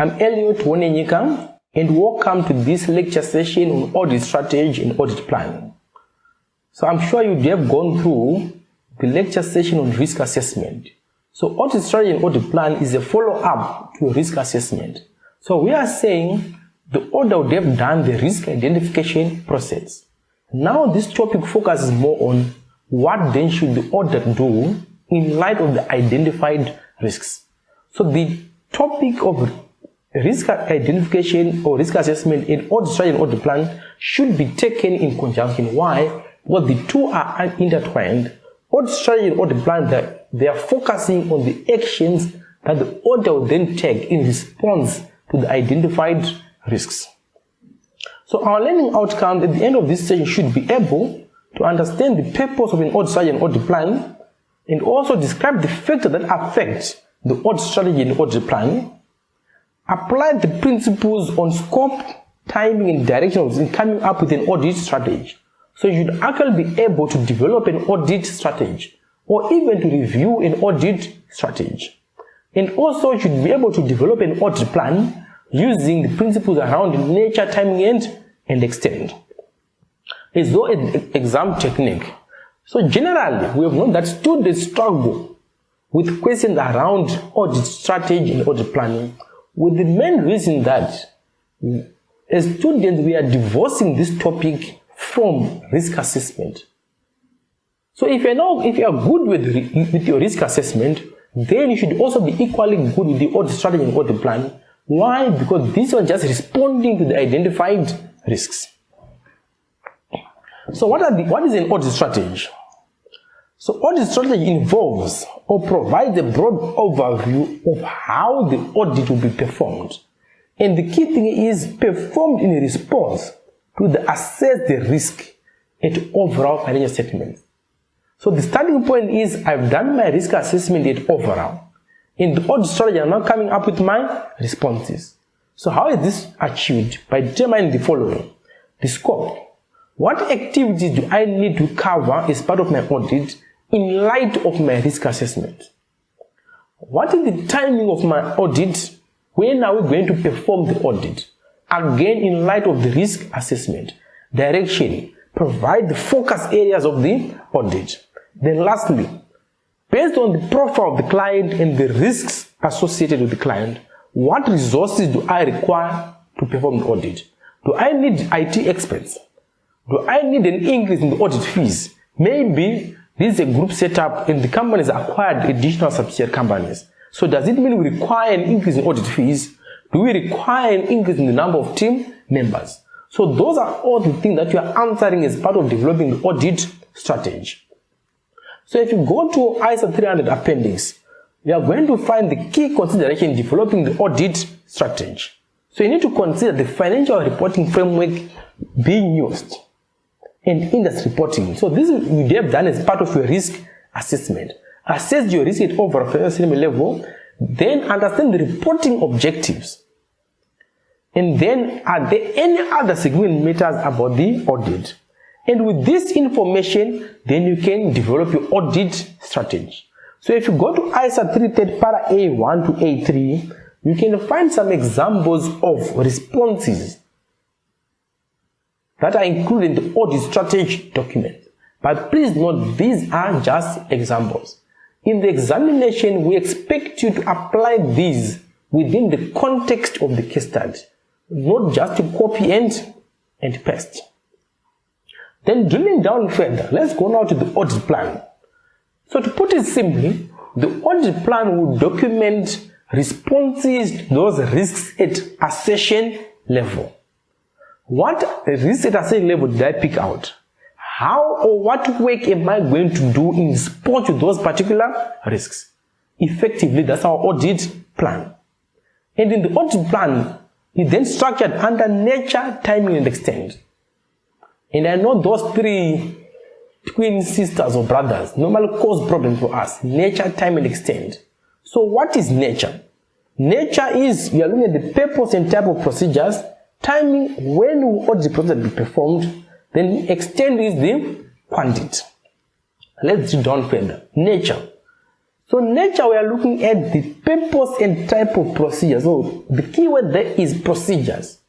I'm Elliot Wonenyika, and welcome to this lecture session on audit strategy and audit plan. So I'm sure you have gone through the lecture session on risk assessment. So audit strategy and audit plan is a follow-up to a risk assessment. So we are saying the auditor would have done the risk identification process. Now this topic focuses more on what then should the auditor do in light of the identified risks. So the topic of risk identification or risk assessment in audit strategy and audit plan should be taken in conjunction. Why? Because the two are intertwined. Audit strategy and audit plan, they are focusing on the actions that the auditor will then take in response to the identified risks. So our learning outcome at the end of this session should be able to understand the purpose of an audit strategy and audit plan, and also describe the factors that affect the audit strategy and audit plan, apply the principles on scope, timing, and direction in coming up with an audit strategy. So you should actually be able to develop an audit strategy or even to review an audit strategy. And also you should be able to develop an audit plan using the principles around nature, timing, and extent. As though an exam technique. So generally, we have known that students struggle with questions around audit strategy and audit planning, with the main reason that as students we are divorcing this topic from risk assessment. So if you are good with your risk assessment, then you should also be equally good with the audit strategy and audit plan. Why? Because this one just responding to the identified risks. So what is an audit strategy? So audit strategy involves or provides a broad overview of how the audit will be performed. And the key thing is performed in response to assess the risk at overall financial statements. So the starting point is I've done my risk assessment at overall. In the audit strategy, I'm now coming up with my responses. So how is this achieved? By determining the following. The scope. What activities do I need to cover as part of my audit in light of my risk assessment? What is the timing of my audit? When are we going to perform the audit? Again, in light of the risk assessment. Direction. Provide the focus areas of the audit. Then lastly, based on the profile of the client and the risks associated with the client, what resources do I require to perform the audit? Do I need IT experts? Do I need an increase in the audit fees? Maybe this is a group setup and the companies acquired additional subsidiary companies. So does it mean we require an increase in audit fees? Do we require an increase in the number of team members? So those are all the things that you are answering as part of developing the audit strategy. So if you go to ISA 300 appendix, you are going to find the key consideration in developing the audit strategy. So you need to consider the financial reporting framework being used and industry reporting. So this you have done as part of your risk assessment. Assess your risk at overall financial level, then understand the reporting objectives. And then are there any other significant matters about the audit? And with this information, then you can develop your audit strategy. So if you go to ISA 330 para A1 to A3, you can find some examples of responses that are included in the audit strategy document. But please note, these are just examples. In the examination, we expect you to apply these within the context of the case study, not just to copy and paste. Then drilling down further, let's go now to the audit plan. So to put it simply, the audit plan will document responses to those risks at assertion level. What risks at assertion level did I pick out? How or what work am I going to do in response to those particular risks? Effectively, that's our audit plan. And in the audit plan, it's then structured under nature, timing, and extent. And I know those three twin sisters or brothers normally cause problems for us: nature, time, and extent. So what is nature? Nature is, we are looking at the purpose and type of procedures. Timing, when will audit process be performed? Then extent is the quantity. Let's do down further. Nature. So nature, we are looking at the purpose and type of procedures. So the key word there is procedures.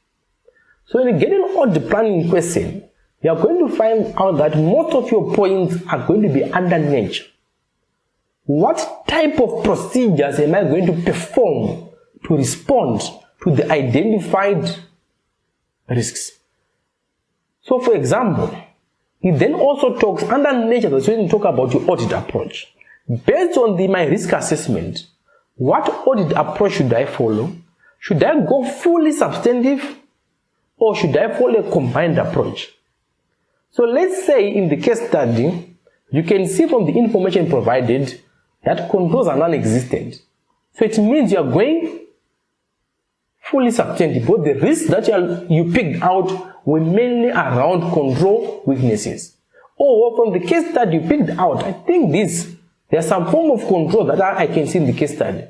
So when you get an audit planning question, you are going to find out that most of your points are going to be under nature. What type of procedures am I going to perform to respond to the identified risks? So for example, it then also talks under nature, that's when you talk about your audit approach. Based on my risk assessment, what audit approach should I follow? Should I go fully substantive or should I follow a combined approach? So let's say in the case study, you can see from the information provided that controls are non-existent. So it means you are going fully substantive, but the risks that you picked out were mainly around control weaknesses. Or from the case study you picked out, I think there's some form of control that I can see in the case study.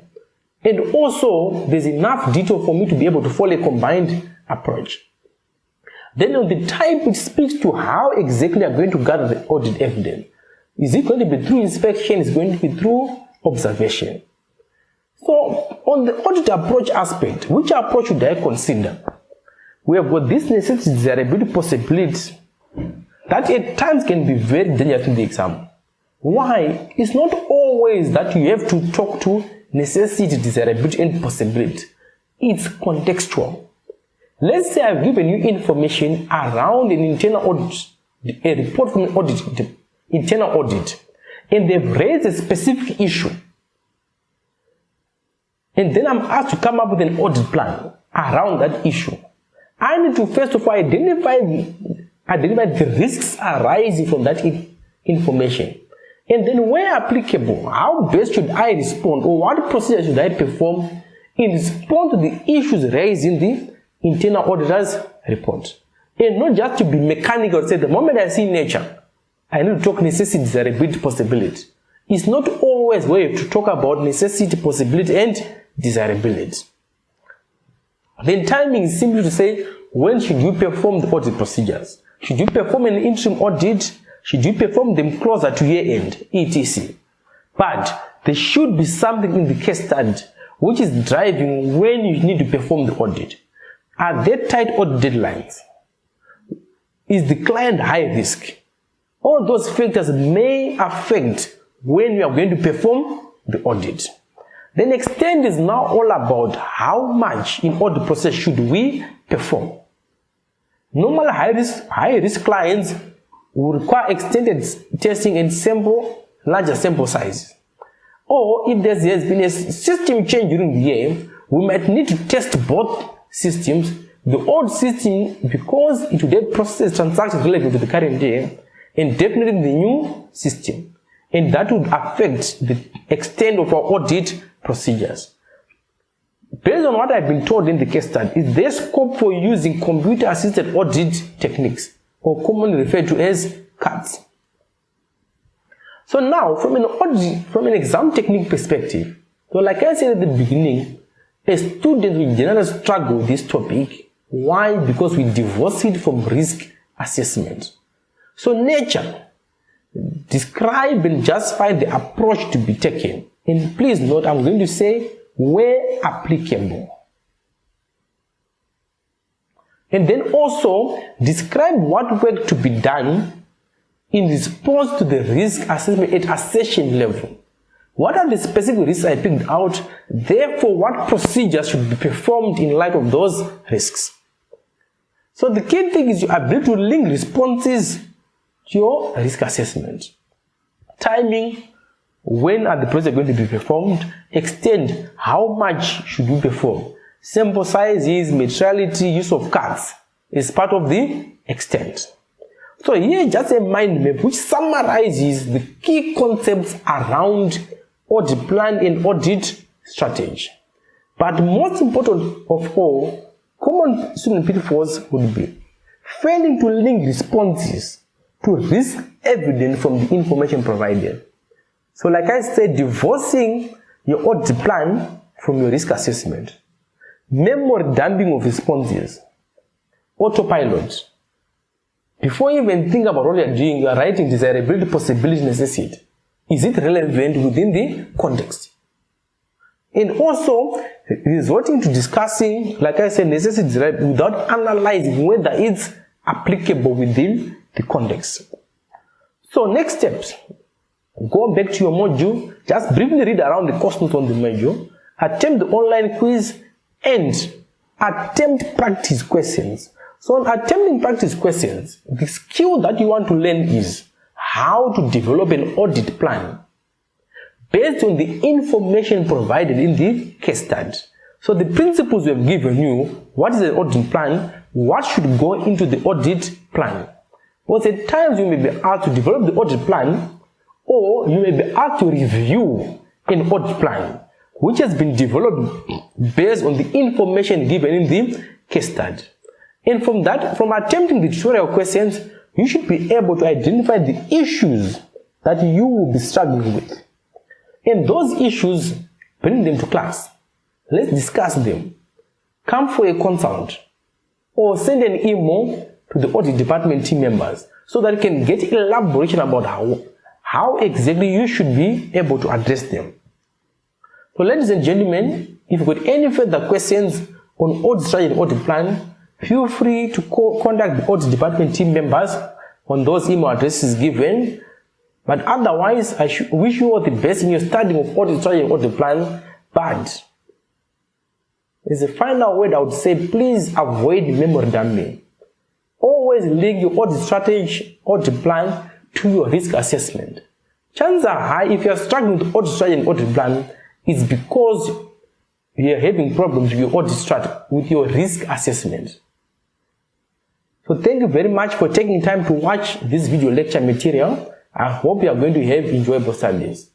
And also, there's enough detail for me to be able to follow a combined approach. Then on the type, it speaks to how exactly you are going to gather the audit evidence. Is it going to be through inspection? Is it going to be through observation? So on the audit approach aspect, which approach should I consider? We have got this necessity, desirability, possibility that at times can be very dangerous in the exam. Why? It's not always that you have to talk to necessity, desirability, and possibility. It's contextual. Let's say I've given you information around an internal audit, a report from an audit, the internal audit, and they've raised a specific issue. And then I'm asked to come up with an audit plan around that issue. I need to first of all identify the risks arising from that information. And then where applicable, how best should I respond, or what procedure should I perform in response to the issues raised in the internal auditor's report. And not just to be mechanical, say the moment I see nature, I need to talk necessity, desirability, possibility. It's not always where you have to talk about necessity, possibility, and desirability. Then timing is simply to say, when should you perform the audit procedures? Should you perform an interim audit? Should you perform them closer to year end, etc. But there should be something in the case study which is driving when you need to perform the audit. Are there tight audit deadlines? Is the client high risk? All those factors may affect when you are going to perform the audit. The extent is now all about how much in audit process should we perform. Normal high risk clients will require extended testing and larger sample size. Or if there has been a system change during the year, we might need to test both systems, the old system because it would have processed transactions relevant to the current year, and definitely the new system. And that would affect the extent of our audit procedures. Based on what I've been told in the case study, is there scope for using computer-assisted audit techniques, or commonly referred to as CATs. So now, from an exam technique perspective, so like I said at the beginning, a student will generally struggle with this topic. Why? Because we divorce it from risk assessment. So nature, describe and justify the approach to be taken. And please note, I'm going to say where applicable. And then also describe what work to be done in response to the risk assessment at assessment level. What are the specific risks I picked out? Therefore, what procedures should be performed in light of those risks? So the key thing is your ability to link responses to your risk assessment. Timing, when are the projects going to be performed? Extent, how much should you perform? Sample sizes, materiality, use of cards is part of the extent. So here just a mind map which summarizes the key concepts around audit plan and audit strategy. But most important of all, common student pitfalls would be failing to link responses to risk evidence from the information provided. So like I said, divorcing your audit plan from your risk assessment. Memory dumping of responses. Autopilot. Before you even think about what you are doing, you are writing desirability, possibility, necessity. is it relevant within the context? And also, resorting to discussing, like I said, necessities without analyzing whether it's applicable within the context. So next steps, go back to your module, just briefly read around the course notes on the module, attempt the online quiz, and attempt practice questions. So on attempting practice questions, the skill that you want to learn is how to develop an audit plan based on the information provided in the case study. So the principles we have given you, what is an audit plan, what should go into the audit plan. Because at times you may be asked to develop the audit plan, or you may be asked to review an audit plan which has been developed based on the information given in the case study. And from attempting the tutorial questions, you should be able to identify the issues that you will be struggling with. And those issues, bring them to class. Let's discuss them. Come for a consult or send an email to the audit department team members so that you can get elaboration about how exactly you should be able to address them. So ladies and gentlemen, if you've got any further questions on audit strategy and audit plan, feel free to contact the audit department team members on those email addresses given. But otherwise, I wish you all the best in your studying of audit strategy and audit plan. But as a final word, I would say, please avoid memory dumping. Always link your audit strategy, audit plan to your risk assessment. Chances are high, if you are struggling with audit strategy and audit plan, it's because you are having problems with your audit strategy, with your risk assessment. So thank you very much for taking time to watch this video lecture material. I hope you are going to have enjoyable studies.